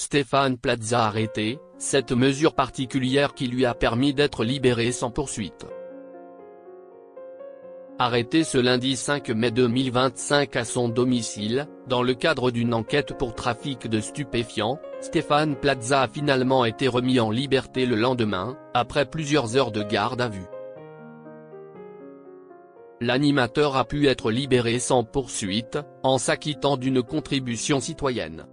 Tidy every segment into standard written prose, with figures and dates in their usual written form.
Stéphane Plaza arrêté, cette mesure particulière qui lui a permis d'être libéré sans poursuite. Arrêté ce lundi 5 mai 2025 à son domicile, dans le cadre d'une enquête pour trafic de stupéfiants, Stéphane Plaza a finalement été remis en liberté le lendemain, après plusieurs heures de garde à vue. L'animateur a pu être libéré sans poursuite, en s'acquittant d'une contribution citoyenne.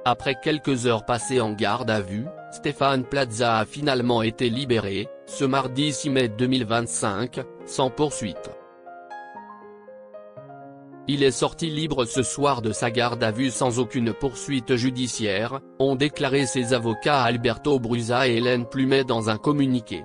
Après quelques heures passées en garde à vue, Stéphane Plaza a finalement été libéré, ce mardi 6 mai 2025, sans poursuite. Il est sorti libre ce soir de sa garde à vue sans aucune poursuite judiciaire, ont déclaré ses avocats Alberto Brusa et Hélène Plumet dans un communiqué.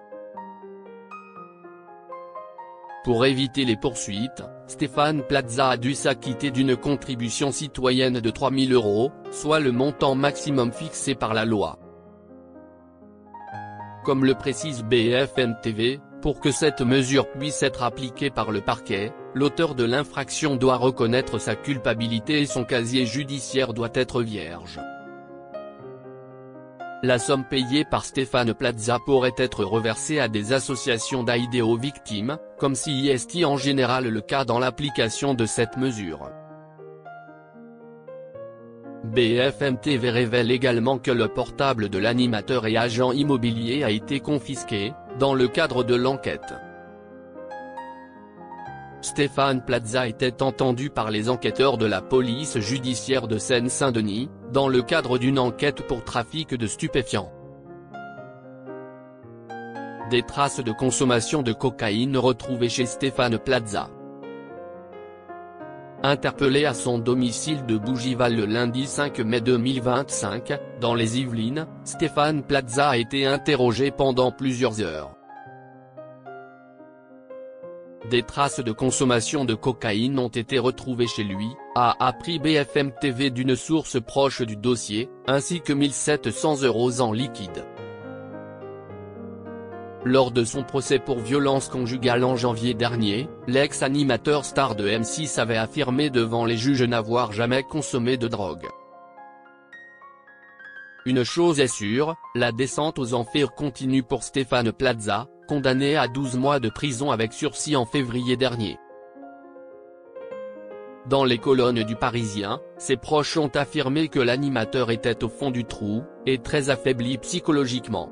Pour éviter les poursuites, Stéphane Plaza a dû s'acquitter d'une contribution citoyenne de 3 000 €, soit le montant maximum fixé par la loi. Comme le précise BFM TV, pour que cette mesure puisse être appliquée par le parquet, l'auteur de l'infraction doit reconnaître sa culpabilité et son casier judiciaire doit être vierge. La somme payée par Stéphane Plaza pourrait être reversée à des associations d'aide aux victimes, comme c'est en général le cas dans l'application de cette mesure. BFM TV révèle également que le portable de l'animateur et agent immobilier a été confisqué, dans le cadre de l'enquête. Stéphane Plaza était entendu par les enquêteurs de la police judiciaire de Seine-Saint-Denis, dans le cadre d'une enquête pour trafic de stupéfiants. Des traces de consommation de cocaïne retrouvées chez Stéphane Plaza. Interpellé à son domicile de Bougival le lundi 5 mai 2025, dans les Yvelines, Stéphane Plaza a été interrogé pendant plusieurs heures. Des traces de consommation de cocaïne ont été retrouvées chez lui, a appris BFM TV d'une source proche du dossier, ainsi que 1 700 € en liquide. Lors de son procès pour violence conjugale en janvier dernier, l'ex-animateur star de M6 avait affirmé devant les juges n'avoir jamais consommé de drogue. Une chose est sûre, la descente aux enfers continue pour Stéphane Plaza, condamné à 12 mois de prison avec sursis en février dernier. Dans les colonnes du Parisien, ses proches ont affirmé que l'animateur était au fond du trou, et très affaibli psychologiquement.